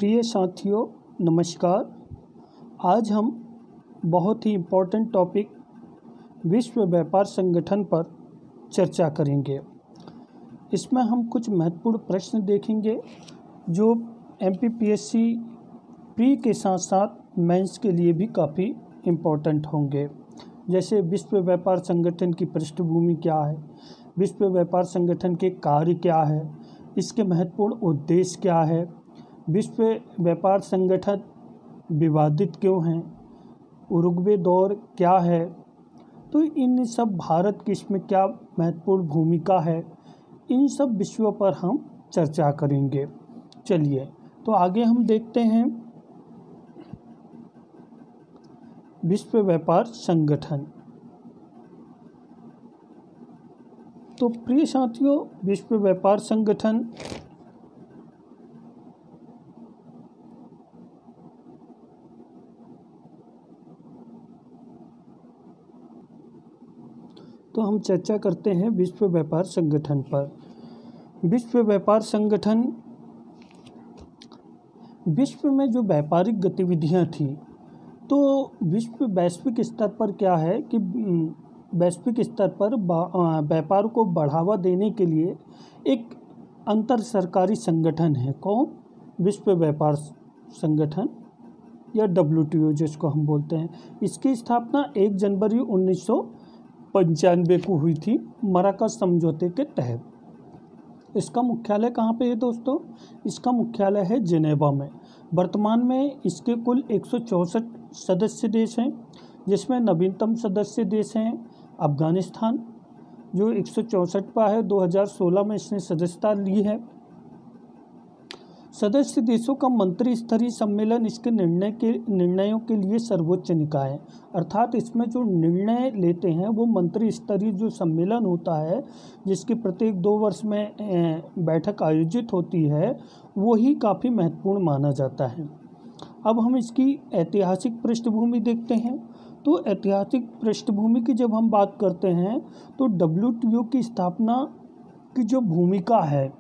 प्रिय साथियों, नमस्कार। आज हम बहुत ही इम्पोर्टेंट टॉपिक विश्व व्यापार संगठन पर चर्चा करेंगे। इसमें हम कुछ महत्वपूर्ण प्रश्न देखेंगे जो एमपीपीएससी प्री के साथ साथ मेंस के लिए भी काफ़ी इम्पोर्टेंट होंगे। जैसे विश्व व्यापार संगठन की पृष्ठभूमि क्या है, विश्व व्यापार संगठन के कार्य क्या है, इसके महत्वपूर्ण उद्देश्य क्या है, विश्व व्यापार संगठन विवादित क्यों हैं, उरुग्वे दौर क्या है, तो इन सब भारत की इसमें क्या महत्वपूर्ण भूमिका है, इन सब विषयों पर हम चर्चा करेंगे। चलिए तो आगे हम देखते हैं विश्व व्यापार संगठन। तो प्रिय साथियों, विश्व व्यापार संगठन तो हम चर्चा करते हैं विश्व व्यापार संगठन पर। विश्व व्यापार संगठन विश्व में जो व्यापारिक गतिविधियां थी, तो वैश्विक स्तर पर क्या है कि वैश्विक स्तर पर व्यापार को बढ़ावा देने के लिए एक अंतर सरकारी संगठन है। कौन? विश्व व्यापार संगठन या WTO जिसको हम बोलते हैं। इसकी स्थापना 1 जनवरी 1995 को हुई थी मराकश समझौते के तहत। इसका मुख्यालय कहाँ पे है दोस्तों? इसका मुख्यालय है जिनेवा में। वर्तमान में इसके कुल 164 सदस्य देश हैं, जिसमें नवीनतम सदस्य देश हैं अफगानिस्तान, जो 164वां है। 2016 में इसने सदस्यता ली है। सदस्य देशों का मंत्री स्तरीय सम्मेलन इसके निर्णयों के लिए सर्वोच्च निकाय है। अर्थात इसमें जो निर्णय लेते हैं वो मंत्री स्तरीय जो सम्मेलन होता है, जिसकी प्रत्येक 2 वर्ष में बैठक आयोजित होती है, वो ही काफ़ी महत्वपूर्ण माना जाता है। अब हम इसकी ऐतिहासिक पृष्ठभूमि देखते हैं। तो ऐतिहासिक पृष्ठभूमि की जब हम बात करते हैं तो WTO की स्थापना की जो भूमिका है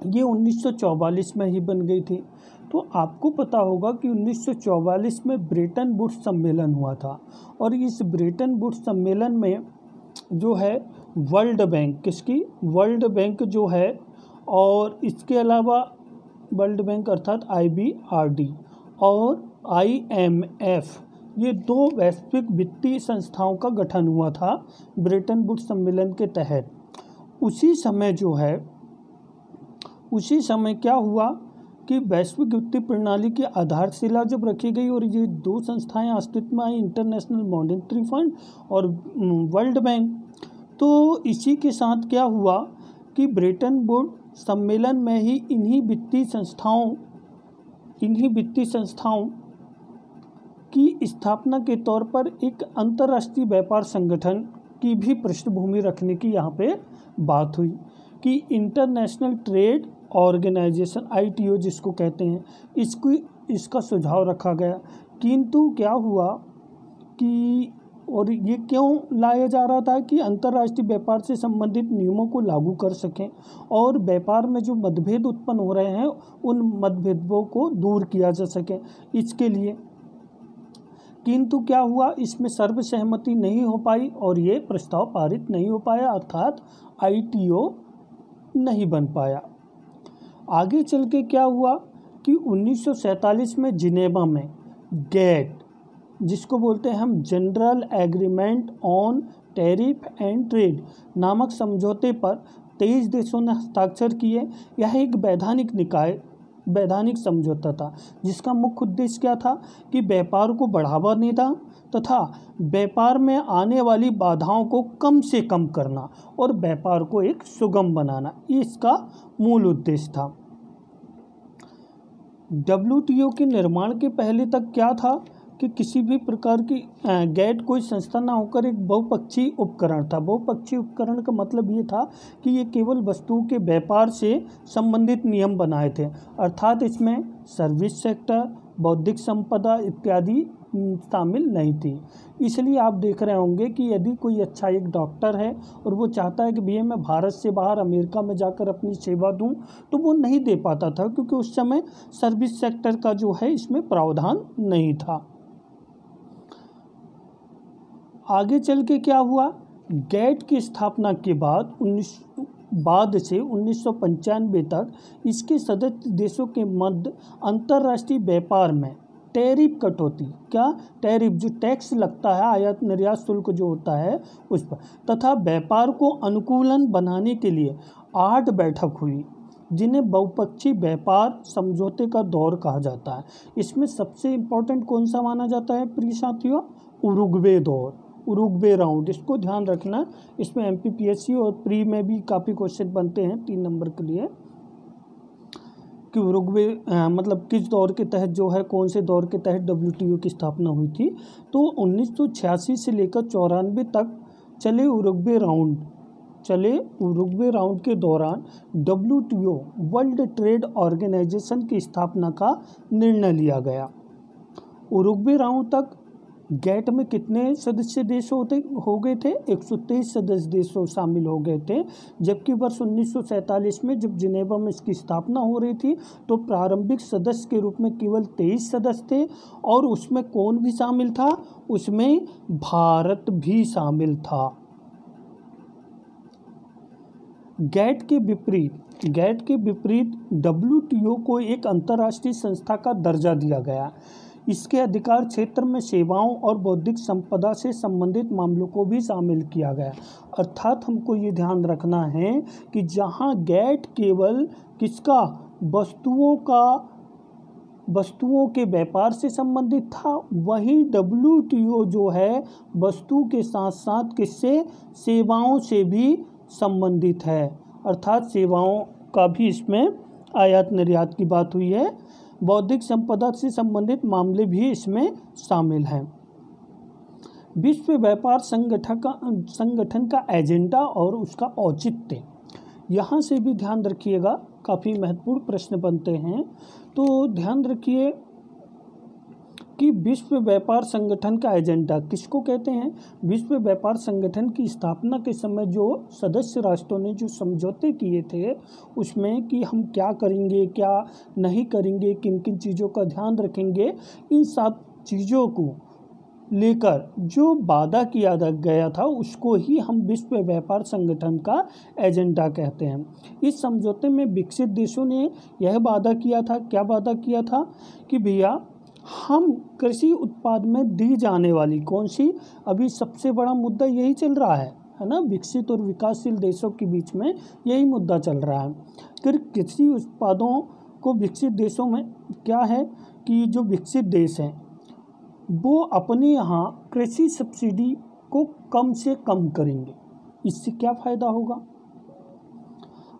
ये 1944 में ही बन गई थी। तो आपको पता होगा कि 1944 में ब्रेटन वुड्स सम्मेलन हुआ था, और इस ब्रेटन वुड्स सम्मेलन में जो है वर्ल्ड बैंक, किसकी? वर्ल्ड बैंक जो है, और इसके अलावा वर्ल्ड बैंक अर्थात IBRD और IMF, ये 2 वैश्विक वित्तीय संस्थाओं का गठन हुआ था ब्रेटन वुड्स सम्मेलन के तहत। उसी समय क्या हुआ कि वैश्विक वित्तीय प्रणाली की आधारशिला जब रखी गई और ये 2 संस्थाएं अस्तित्व में आई, इंटरनेशनल मॉनेटरी फंड और वर्ल्ड बैंक, तो इसी के साथ क्या हुआ कि ब्रेटन वुड्स सम्मेलन में ही इन्हीं वित्तीय संस्थाओं की स्थापना के तौर पर एक अंतर्राष्ट्रीय व्यापार संगठन की भी पृष्ठभूमि रखने की यहाँ पे बात हुई कि इंटरनेशनल ट्रेड ऑर्गेनाइजेशन ITO जिसको कहते हैं, इसका सुझाव रखा गया। किंतु क्या हुआ कि, और ये क्यों लाया जा रहा था कि अंतर्राष्ट्रीय व्यापार से संबंधित नियमों को लागू कर सकें और व्यापार में जो मतभेद उत्पन्न हो रहे हैं उन मतभेदों को दूर किया जा सके, इसके लिए। किंतु क्या हुआ, इसमें सर्वसहमति नहीं हो पाई और ये प्रस्ताव पारित नहीं हो पाया, अर्थात ITO नहीं बन पाया। आगे चल के क्या हुआ कि 1947 में जिनेवा में GATT, जिसको बोलते हैं हम general agreement on tariff and trade नामक समझौते पर 23 देशों ने हस्ताक्षर किए। यह एक वैधानिक समझौता था, जिसका मुख्य उद्देश्य क्या था कि व्यापार को बढ़ावा देना तथा व्यापार में आने वाली बाधाओं को कम से कम करना और व्यापार को एक सुगम बनाना, ये इसका मूल उद्देश्य था। WTO के निर्माण के पहले तक क्या था कि किसी भी प्रकार की GATT कोई संस्था ना होकर एक बहुपक्षीय उपकरण था। बहुपक्षीय उपकरण का मतलब ये था कि ये केवल वस्तुओं के व्यापार से संबंधित नियम बनाए थे, अर्थात इसमें सर्विस सेक्टर, बौद्धिक संपदा इत्यादि शामिल नहीं थी। इसलिए आप देख रहे होंगे कि यदि कोई अच्छा एक डॉक्टर है और वो चाहता है कि भैया मैं भारत से बाहर अमेरिका में जाकर अपनी सेवा दूं, तो वो नहीं दे पाता था, क्योंकि उस समय सर्विस सेक्टर का जो है इसमें प्रावधान नहीं था। आगे चल के क्या हुआ, गैट की स्थापना के बाद से 1995 तक इसके सदस्य देशों के मध्य अंतर्राष्ट्रीय व्यापार में टैरिफ कटौती, क्या टैरिफ जो टैक्स लगता है, आयात निर्यात शुल्क जो होता है उस पर, तथा व्यापार को अनुकूलन बनाने के लिए 8 बैठक हुई, जिन्हें बहुपक्षीय व्यापार समझौते का दौर कहा जाता है। इसमें सबसे इम्पोर्टेंट कौन सा माना जाता है प्रिय साथियों, उरुग्वे दौर, उरुग्वे राउंड, इसको ध्यान रखना। इसमें एमपीपीएससी और प्री में भी काफ़ी क्वेश्चन बनते हैं 3 नंबर के लिए, कि उरुग्वे मतलब किस दौर के तहत जो है, कौन से दौर के तहत डब्ल्यूटीओ की स्थापना हुई थी। तो 1986 से लेकर 94 तक चले उरुग्वे राउंड के दौरान डब्ल्यूटीओ वर्ल्ड ट्रेड ऑर्गेनाइजेशन की स्थापना का निर्णय लिया गया। उरुग्वे राउंड तक गैट में कितने सदस्य देश हो गए थे, 123 सदस्य देशों शामिल हो गए थे। जबकि वर्ष 1947 में जब जिनेवा में इसकी स्थापना हो रही थी, तो प्रारंभिक सदस्य के रूप में केवल 23 सदस्य थे, और उसमें कौन भी शामिल था, उसमें भारत भी शामिल था। गैट के विपरीत डब्ल्यूटीओ को एक अंतर्राष्ट्रीय संस्था का दर्जा दिया गया। इसके अधिकार क्षेत्र में सेवाओं और बौद्धिक संपदा से संबंधित मामलों को भी शामिल किया गया। अर्थात हमको ये ध्यान रखना है कि जहां गैट केवल किसका, वस्तुओं के व्यापार से संबंधित था, वहीं डब्ल्यूटीओ जो है वस्तु के साथ साथ किससे, सेवाओं से भी संबंधित है। अर्थात सेवाओं का भी इसमें आयात निर्यात की बात हुई है। बौद्धिक संपदा से संबंधित मामले भी इसमें शामिल हैं। विश्व व्यापार संगठन का एजेंडा और उसका औचित्य, यहाँ से भी ध्यान रखिएगा, काफ़ी महत्वपूर्ण प्रश्न बनते हैं। तो ध्यान रखिए कि विश्व व्यापार संगठन का एजेंडा किसको कहते हैं। विश्व व्यापार संगठन की स्थापना के समय जो सदस्य राष्ट्रों ने जो समझौते किए थे, उसमें कि हम क्या करेंगे, क्या नहीं करेंगे, किन किन चीज़ों का ध्यान रखेंगे, इन सब चीज़ों को लेकर जो वादा किया गया था, उसको ही हम विश्व व्यापार संगठन का एजेंडा कहते हैं। इस समझौते में विकसित देशों ने यह वादा किया था, क्या वादा किया था, कि भैया हम कृषि उत्पाद में दी जाने वाली, कौन सी, अभी सबसे बड़ा मुद्दा यही चल रहा है ना, विकसित और विकासशील देशों के बीच में यही मुद्दा चल रहा है। फिर कृषि उत्पादों को विकसित देशों में क्या है कि जो विकसित देश हैं वो अपने यहाँ कृषि सब्सिडी को कम से कम करेंगे। इससे क्या फ़ायदा होगा,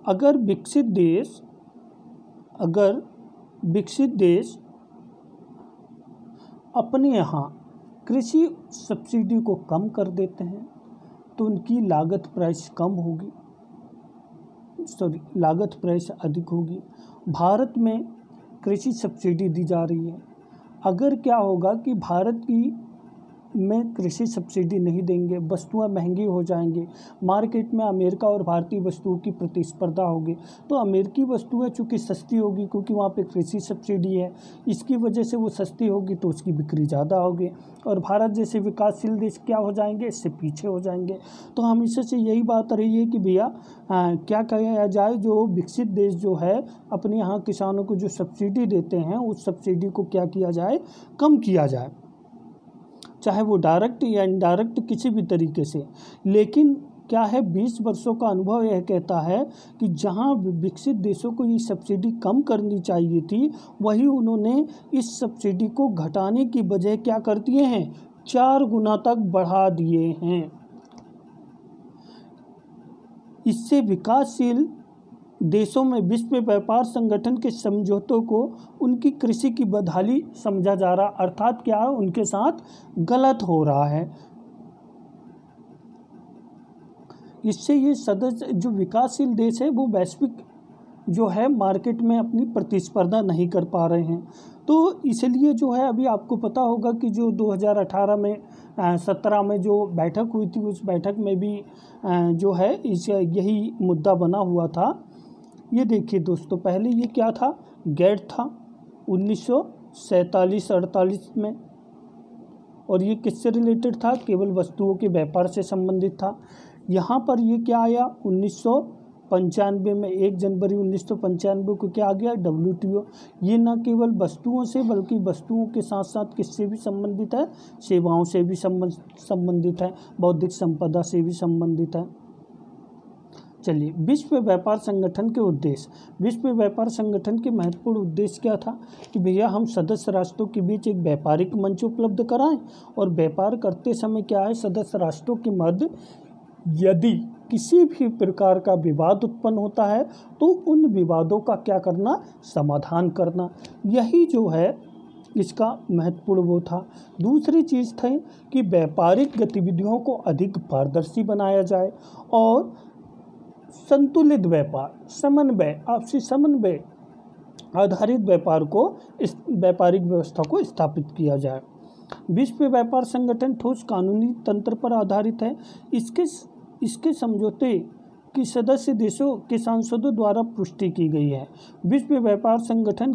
अगर विकसित देश अपने यहाँ कृषि सब्सिडी को कम कर देते हैं, तो उनकी लागत प्राइस अधिक होगी। भारत में कृषि सब्सिडी दी जा रही है, अगर क्या होगा कि भारत में कृषि सब्सिडी नहीं देंगे, वस्तुएं महंगी हो जाएंगी, मार्केट में अमेरिका और भारतीय वस्तुओं की प्रतिस्पर्धा होगी, तो अमेरिकी वस्तुएं चूँकि सस्ती होगी क्योंकि वहाँ पे कृषि सब्सिडी है, इसकी वजह से वो सस्ती होगी तो उसकी बिक्री ज़्यादा होगी, और भारत जैसे विकासशील देश क्या हो जाएंगे, इससे पीछे हो जाएंगे। तो हमेशा से यही बात रही है कि भैया क्या किया जाए, जो विकसित देश जो है अपने यहाँ किसानों को जो सब्सिडी देते हैं, उस सब्सिडी को क्या किया जाए, कम किया जाए, चाहे वो डायरेक्ट या इनडायरेक्ट किसी भी तरीके से। लेकिन क्या है, 20 वर्षों का अनुभव यह कहता है कि जहां विकसित देशों को ये सब्सिडी कम करनी चाहिए थी, वही उन्होंने इस सब्सिडी को घटाने की बजाय क्या कर दिए हैं, 4 गुना तक बढ़ा दिए हैं। इससे विकासशील देशों में विश्व व्यापार संगठन के समझौतों को उनकी कृषि की बदहाली समझा जा रहा, अर्थात क्या है, उनके साथ गलत हो रहा है। इससे ये सदस्य जो विकासशील देश है वो वैश्विक जो है मार्केट में अपनी प्रतिस्पर्धा नहीं कर पा रहे हैं। तो इसलिए जो है अभी आपको पता होगा कि जो 2018 में 17 में जो बैठक हुई थी, उस बैठक में भी जो है यही मुद्दा बना हुआ था। ये देखिए दोस्तों, पहले ये क्या था, गैट था 1947-48 में, और ये किससे रिलेटेड था, केवल वस्तुओं के व्यापार से संबंधित था। यहाँ पर ये क्या आया 1995 में, 1 जनवरी 1995 को क्या आ गया, WTO। ये न केवल वस्तुओं से बल्कि वस्तुओं के साथ साथ किससे भी संबंधित है, सेवाओं से भी संबंधित है, बौद्धिक संपदा से भी संबंधित है। चलिए, विश्व व्यापार संगठन के उद्देश्य। विश्व व्यापार संगठन के महत्वपूर्ण उद्देश्य क्या था कि भैया हम सदस्य राष्ट्रों के बीच एक व्यापारिक मंच उपलब्ध कराएं, और व्यापार करते समय क्या है, सदस्य राष्ट्रों के मध्य यदि किसी भी प्रकार का विवाद उत्पन्न होता है तो उन विवादों का क्या करना, समाधान करना। यही जो है इसका महत्वपूर्ण वो था। दूसरी चीज़ थी कि व्यापारिक गतिविधियों को अधिक पारदर्शी बनाया जाए और संतुलित व्यापार, समन्वय, आपसी समन्वय आधारित व्यापार को, इस व्यापारिक व्यवस्था को स्थापित किया जाए। विश्व व्यापार संगठन ठोस कानूनी तंत्र पर आधारित है। इसके समझौते की सदस्य देशों के सांसदों द्वारा पुष्टि की गई है। विश्व व्यापार संगठन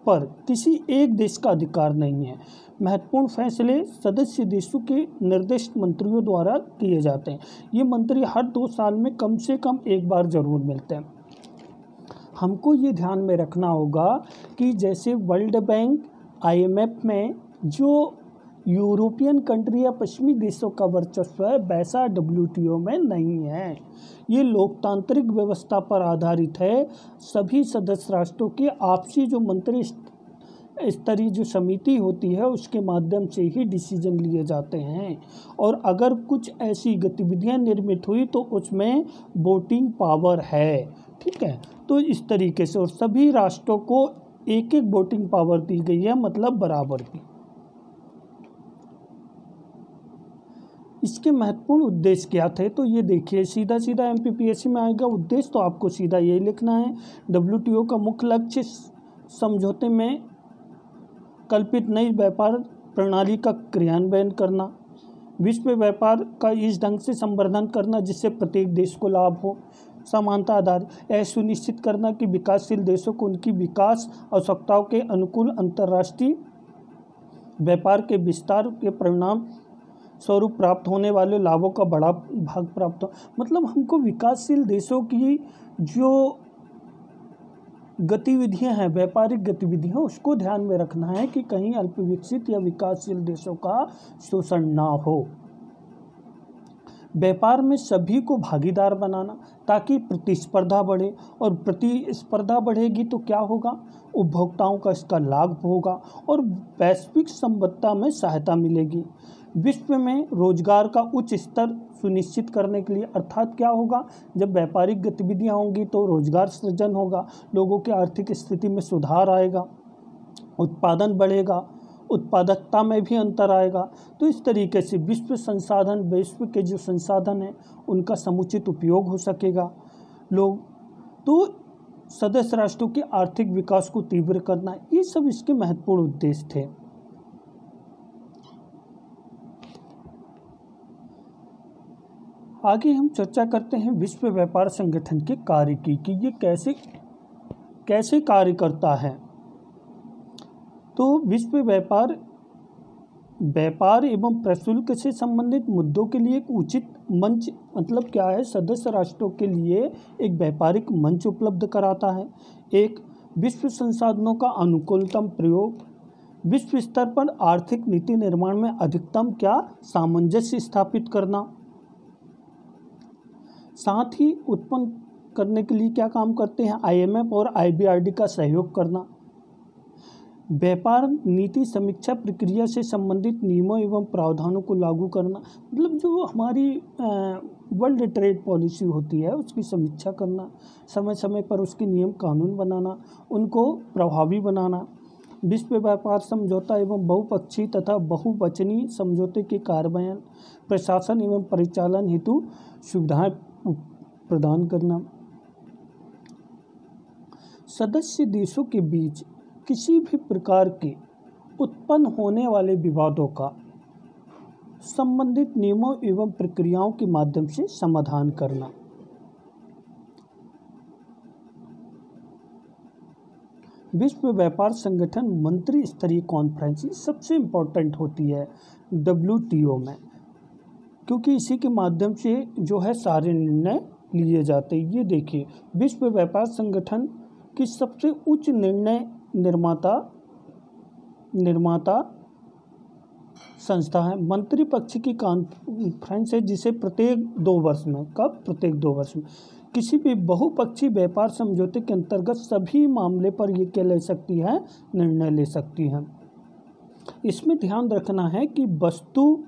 पर किसी एक देश का अधिकार नहीं है। महत्वपूर्ण फैसले सदस्य देशों के निर्दिष्ट मंत्रियों द्वारा किए जाते हैं। ये मंत्री हर 2 साल में कम से कम एक बार जरूर मिलते हैं। हमको ये ध्यान में रखना होगा कि जैसे वर्ल्ड बैंक, IMF में जो यूरोपियन कंट्री या पश्चिमी देशों का वर्चस्व है, वैसा WTO में नहीं है। ये लोकतांत्रिक व्यवस्था पर आधारित है। सभी सदस्य राष्ट्रों के आपसी जो मंत्री स्तरीय जो समिति होती है, उसके माध्यम से ही डिसीजन लिए जाते हैं, और अगर कुछ ऐसी गतिविधियां निर्मित हुई तो उसमें वोटिंग पावर है। ठीक है, तो इस तरीके से, और सभी राष्ट्रों को एक एक वोटिंग पावर दी गई है, मतलब बराबर की। इसके महत्वपूर्ण उद्देश्य क्या थे, तो ये देखिए, सीधा सीधा MPPSC में आएगा उद्देश्य, तो आपको सीधा यही लिखना है। WTO का मुख्य लक्ष्य समझौते में कल्पित नई व्यापार प्रणाली का क्रियान्वयन करना, विश्व व्यापार का इस ढंग से संवर्धन करना जिससे प्रत्येक देश को लाभ हो, समानता आधारित, यह सुनिश्चित करना कि विकासशील देशों को उनकी विकास आवश्यकताओं के अनुकूल अंतर्राष्ट्रीय व्यापार के विस्तार के परिणाम स्वरूप प्राप्त होने वाले लाभों का बड़ा भाग प्राप्त हो। मतलब हमको विकासशील देशों की जो गतिविधियां हैं, व्यापारिक गतिविधियां, उसको ध्यान में रखना है कि कहीं अल्पविकसित या विकासशील देशों का शोषण ना हो। व्यापार में सभी को भागीदार बनाना ताकि प्रतिस्पर्धा बढ़े, और प्रतिस्पर्धा बढ़ेगी तो क्या होगा, उपभोक्ताओं का इसका लाभ होगा और वैश्विक संबद्धता में सहायता मिलेगी। विश्व में रोजगार का उच्च स्तर सुनिश्चित करने के लिए, अर्थात क्या होगा, जब व्यापारिक गतिविधियां होंगी तो रोजगार सृजन होगा, लोगों की आर्थिक स्थिति में सुधार आएगा, उत्पादन बढ़ेगा, उत्पादकता में भी अंतर आएगा। तो इस तरीके से विश्व के जो संसाधन हैं उनका समुचित उपयोग हो सकेगा। तो सदस्य राष्ट्रों के आर्थिक विकास को तीव्र करना, ये सब इसके महत्वपूर्ण उद्देश्य थे। आगे हम चर्चा करते हैं विश्व व्यापार संगठन के कार्य की, कि ये कैसे कार्य करता है। तो विश्व व्यापार एवं प्रशुल्क से संबंधित मुद्दों के लिए एक उचित मंच, मतलब क्या है, सदस्य राष्ट्रों के लिए एक व्यापारिक मंच उपलब्ध कराता है। एक, विश्व संसाधनों का अनुकूलतम प्रयोग, विश्व स्तर पर आर्थिक नीति निर्माण में अधिकतम क्या सामंजस्य स्थापित करना, साथ ही उत्पन्न करने के लिए क्या काम करते हैं, IMF और IBRD का सहयोग करना, व्यापार नीति समीक्षा प्रक्रिया से संबंधित नियमों एवं प्रावधानों को लागू करना, मतलब जो हमारी वर्ल्ड ट्रेड पॉलिसी होती है उसकी समीक्षा करना, समय समय पर उसके नियम कानून बनाना, उनको प्रभावी बनाना, विश्व व्यापार समझौता एवं बहुपक्षीय तथा बहुवचनीय समझौते के कार्यान्वयन, प्रशासन एवं परिचालन हेतु सुविधाएं प्रदान करना। सदस्य देशों के बीच किसी भी प्रकार के उत्पन्न होने वाले विवादों का संबंधित नियमों एवं प्रक्रियाओं के माध्यम से समाधान करना। विश्व व्यापार संगठन मंत्री स्तरीय कॉन्फ्रेंस सबसे इम्पोर्टेंट होती है WTO में, क्योंकि इसी के माध्यम से जो है सारे निर्णय लिए जाते हैं। ये देखिए, विश्व व्यापार संगठन की सबसे उच्च निर्णय निर्माता संस्था है। मंत्री पक्ष की कॉन्फ्रेंस है जिसे प्रत्येक 2 वर्ष में, कब? प्रत्येक 2 वर्ष में किसी भी बहुपक्षीय व्यापार समझौते के अंतर्गत सभी मामले पर ये क्या ले सकती है? निर्णय ले सकती है। इसमें ध्यान रखना है कि वस्तु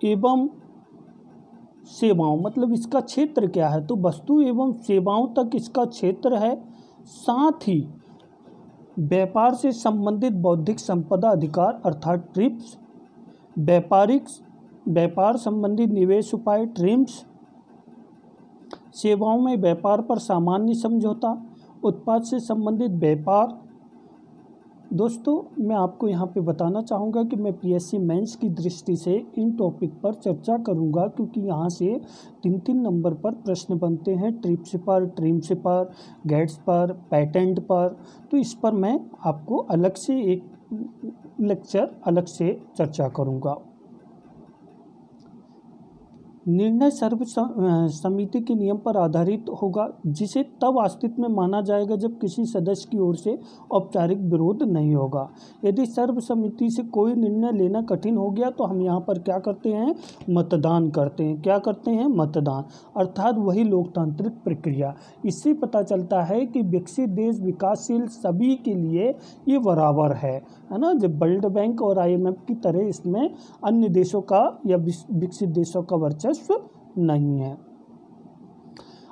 एवं सेवाओं, मतलब इसका क्षेत्र क्या है? तो वस्तु एवं सेवाओं तक इसका क्षेत्र है। साथ ही व्यापार से संबंधित बौद्धिक संपदा अधिकार अर्थात ट्रिप्स, व्यापार संबंधित निवेश उपाय ट्रिम्स, सेवाओं में व्यापार पर सामान्य समझौता, उत्पाद से संबंधित व्यापार। दोस्तों, मैं आपको यहाँ पे बताना चाहूँगा कि मैं PSC मेंस की दृष्टि से इन टॉपिक पर चर्चा करूँगा, क्योंकि यहाँ से 3-3 नंबर पर प्रश्न बनते हैं, ट्रिप्स पर, ट्रिम्स पर, गेट्स पर, पेटेंट पर। तो इस पर मैं आपको अलग से एक लेक्चर अलग से चर्चा करूँगा। निर्णय सर्व समिति के नियम पर आधारित होगा, जिसे तब अस्तित्व में माना जाएगा जब किसी सदस्य की ओर से औपचारिक विरोध नहीं होगा। यदि सर्व समिति से कोई निर्णय लेना कठिन हो गया तो हम यहाँ पर क्या करते हैं? मतदान करते हैं। क्या करते हैं? मतदान, अर्थात वही लोकतांत्रिक प्रक्रिया। इससे पता चलता है कि विकसित देश, विकासशील सभी के लिए ये बराबर है ना। जब वर्ल्ड बैंक और IMF की तरह इसमें अन्य देशों का या विकसित देशों का वर्चस्व नहीं है।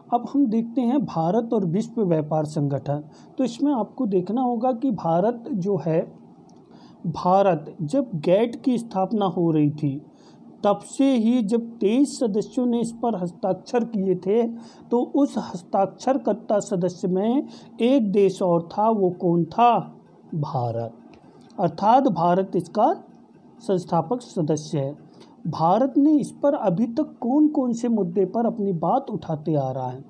अब हम देखते हैं भारत और विश्व व्यापार संगठन। तो इसमें आपको देखना होगा कि भारत जो है, भारत जब GATT की स्थापना हो रही थी तब से ही जब 23 सदस्यों ने इस पर हस्ताक्षर किए थे, तो उस हस्ताक्षरकर्ता सदस्य में एक देश और था। वो कौन था? भारत, अर्थात भारत इसका संस्थापक सदस्य है। भारत ने इस पर अभी तक कौन कौन से मुद्दे पर अपनी बात उठाते आ रहा है?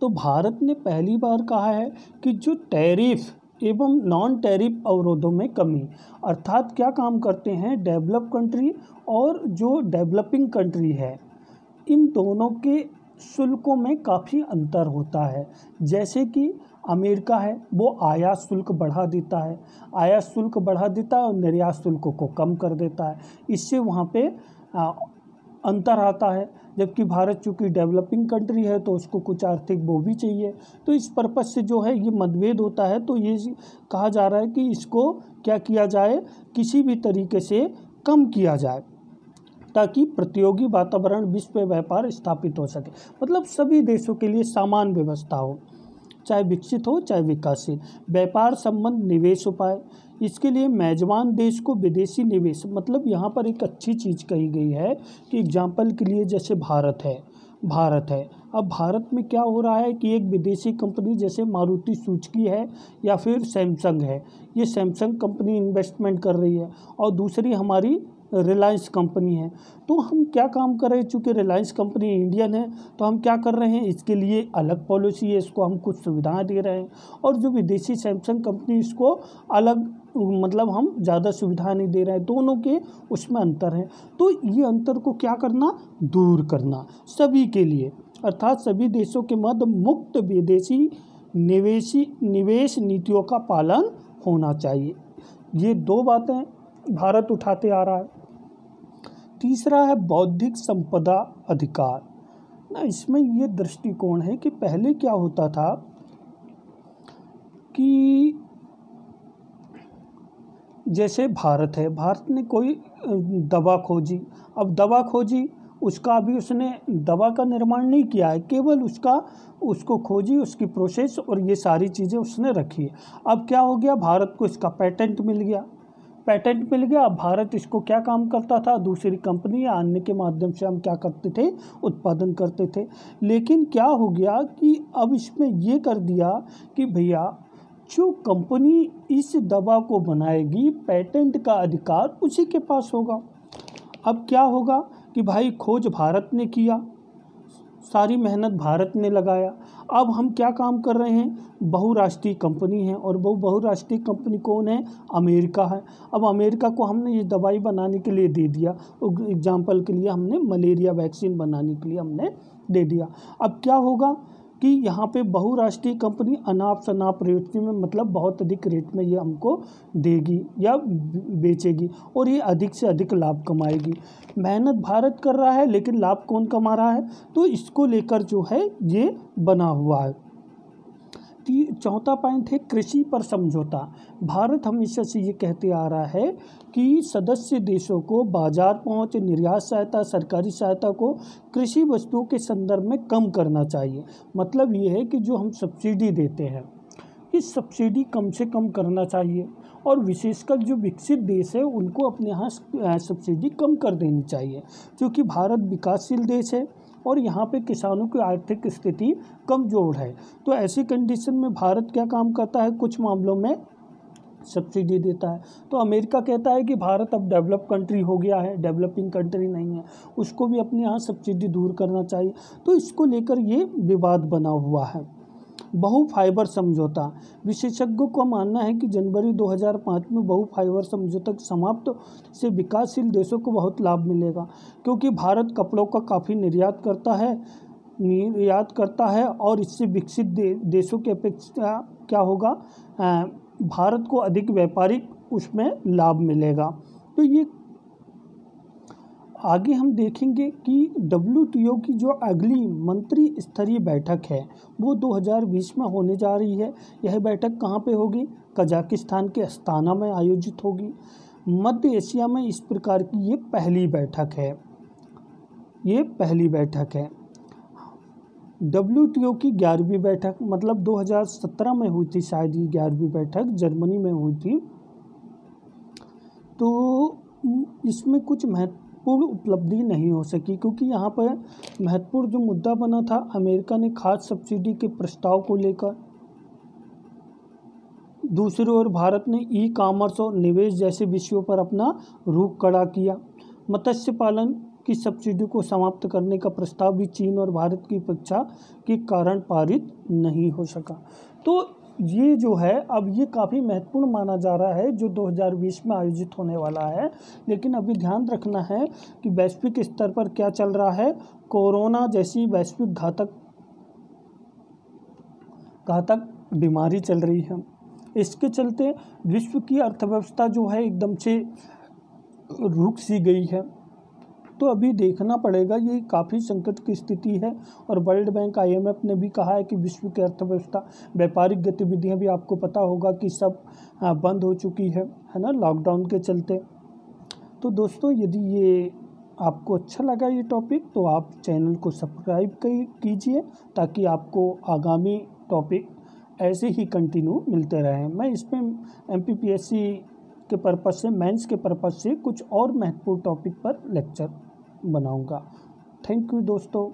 तो भारत ने पहली बार कहा है कि जो टैरिफ एवं नॉन टैरिफ अवरोधों में कमी, अर्थात क्या काम करते हैं? डेवलप कंट्री और जो डेवलपिंग कंट्री है, इन दोनों के शुल्कों में काफ़ी अंतर होता है। जैसे कि अमेरिका है, वो आयात शुल्क बढ़ा देता है, और निर्यात शुल्कों को कम कर देता है। इससे वहाँ पे अंतर आता है। जबकि भारत चूँकि डेवलपिंग कंट्री है तो उसको कुछ आर्थिक वो भी चाहिए। तो इस पर्पज़ से जो है ये मतभेद होता है। तो ये कहा जा रहा है कि इसको क्या किया जाए? किसी भी तरीके से कम किया जाए, ताकि प्रतियोगी वातावरण विश्व व्यापार स्थापित हो सके। मतलब सभी देशों के लिए समान व्यवस्था हो, चाहे विकसित हो चाहे विकासशील। व्यापार संबंध निवेश उपाय, इसके लिए मेजबान देश को विदेशी निवेश, मतलब यहाँ पर एक अच्छी चीज़ कही गई है कि एग्जाम्पल के लिए जैसे भारत है। अब भारत में क्या हो रहा है कि एक विदेशी कंपनी जैसे मारुति सुजुकी है या फिर सैमसंग है, ये सैमसंग कंपनी इन्वेस्टमेंट कर रही है और दूसरी हमारी रिलायंस कंपनी है। तो हम क्या काम कर रहे हैं? चूँकि रिलायंस कंपनी इंडियन है तो हम क्या कर रहे हैं? इसके लिए अलग पॉलिसी है, इसको हम कुछ सुविधाएं दे रहे हैं, और जो विदेशी सैमसंग कंपनी इसको अलग, मतलब हम ज़्यादा सुविधा नहीं दे रहे हैं। दोनों के उसमें अंतर है। तो ये अंतर को क्या करना? दूर करना सभी के लिए, अर्थात सभी देशों के मध्य मुक्त विदेशी निवेश नीतियों का पालन होना चाहिए। ये 2 बातें भारत उठाते आ रहा है। तीसरा है बौद्धिक संपदा अधिकार ना। इसमें ये दृष्टिकोण है कि पहले क्या होता था कि जैसे भारत है, भारत ने कोई दवा खोजी, अब दवा खोजी, उसका अभी उसने दवा का निर्माण नहीं किया है, केवल उसको खोजी, उसकी प्रोसेस और ये सारी चीज़ें उसने रखी है। अब क्या हो गया? भारत को इसका पेटेंट मिल गया। पेटेंट मिल गया। अब भारत इसको क्या काम करता था, दूसरी कंपनी या अन्य के माध्यम से हम क्या करते थे, उत्पादन करते थे। लेकिन क्या हो गया कि अब इसमें ये कर दिया कि भैया जो कंपनी इस दवा को बनाएगी पेटेंट का अधिकार उसी के पास होगा। अब क्या होगा कि भाई खोज भारत ने किया, सारी मेहनत भारत ने लगाया। अब हम क्या काम कर रहे हैं, बहुराष्ट्रीय कंपनी है और बहुराष्ट्रीय कंपनी कौन है, अमेरिका है। अब अमेरिका को हमने ये दवाई बनाने के लिए दे दिया, एग्जाम्पल के लिए हमने मलेरिया वैक्सीन बनाने के लिए हमने दे दिया। अब क्या होगा कि यहाँ पे बहुराष्ट्रीय कंपनी अनाप शनाप रेट में, मतलब बहुत अधिक रेट में ये हमको देगी या बेचेगी और ये अधिक से अधिक लाभ कमाएगी। मेहनत भारत कर रहा है लेकिन लाभ कौन कमा रहा है, तो इसको लेकर जो है ये बना हुआ है। चौथा पॉइंट है कृषि पर समझौता। भारत हमेशा से ये कहते आ रहा है कि सदस्य देशों को बाजार पहुंच, निर्यात सहायता, सरकारी सहायता को कृषि वस्तुओं के संदर्भ में कम करना चाहिए। मतलब ये है कि जो हम सब्सिडी देते हैं इस सब्सिडी कम से कम करना चाहिए और विशेषकर जो विकसित देश है उनको अपने यहाँ सब्सिडी कम कर देनी चाहिए, क्योंकि भारत विकासशील देश है और यहाँ पे किसानों की आर्थिक स्थिति कमज़ोर है। तो ऐसी कंडीशन में भारत क्या काम करता है, कुछ मामलों में सब्सिडी देता है। तो अमेरिका कहता है कि भारत अब डेवलप कंट्री हो गया है, डेवलपिंग कंट्री नहीं है, उसको भी अपने यहाँ सब्सिडी दूर करना चाहिए। तो इसको लेकर ये विवाद बना हुआ है। बहु फाइबर समझौता। विशेषज्ञों का मानना है कि जनवरी 2005 में बहु फाइबर समझौता समाप्त से विकासशील देशों को बहुत लाभ मिलेगा, क्योंकि भारत कपड़ों का काफ़ी निर्यात करता है और इससे विकसित देशों की अपेक्षा क्या होगा, भारत को अधिक व्यापारिक उसमें लाभ मिलेगा। तो ये आगे हम देखेंगे कि WTO की जो अगली मंत्री स्तरीय बैठक है वो 2020 में होने जा रही है। यह बैठक कहाँ पे होगी, कजाकिस्तान के अस्ताना में आयोजित होगी। मध्य एशिया में इस प्रकार की ये पहली बैठक है। WTO की 11वीं बैठक, मतलब 2017 में हुई थी शायद ये 11वीं बैठक, जर्मनी में हुई थी। तो इसमें कुछ महत्वपूर्ण उपलब्धि नहीं हो सकी, क्योंकि यहाँ पर महत्वपूर्ण जो मुद्दा बना था, अमेरिका ने खाद्य सब्सिडी के प्रस्ताव को लेकर, दूसरी ओर भारत ने ई-कॉमर्स और निवेश जैसे विषयों पर अपना रुख खड़ा किया। मत्स्य पालन की सब्सिडी को समाप्त करने का प्रस्ताव भी चीन और भारत की अपेक्षा के कारण पारित नहीं हो सका। तो ये जो है अब ये काफ़ी महत्वपूर्ण माना जा रहा है जो 2020 में आयोजित होने वाला है। लेकिन अभी ध्यान रखना है कि वैश्विक स्तर पर क्या चल रहा है, कोरोना जैसी वैश्विक घातक बीमारी चल रही है। इसके चलते विश्व की अर्थव्यवस्था जो है एकदम से रुक सी गई है। तो अभी देखना पड़ेगा, ये काफ़ी संकट की स्थिति है और वर्ल्ड बैंक IMF ने भी कहा है कि विश्व की अर्थव्यवस्था, व्यापारिक गतिविधियां भी आपको पता होगा कि सब बंद हो चुकी है ना, लॉकडाउन के चलते। तो दोस्तों यदि ये आपको अच्छा लगा ये टॉपिक तो आप चैनल को सब्सक्राइब कीजिए ताकि आपको आगामी टॉपिक ऐसे ही कंटिन्यू मिलते रहें। मैं इसमें MPPSC के पर्पज़ से, मेंस के पर्पज़ से कुछ और महत्वपूर्ण टॉपिक पर लेक्चर बनाऊंगा। थैंक यू दोस्तों।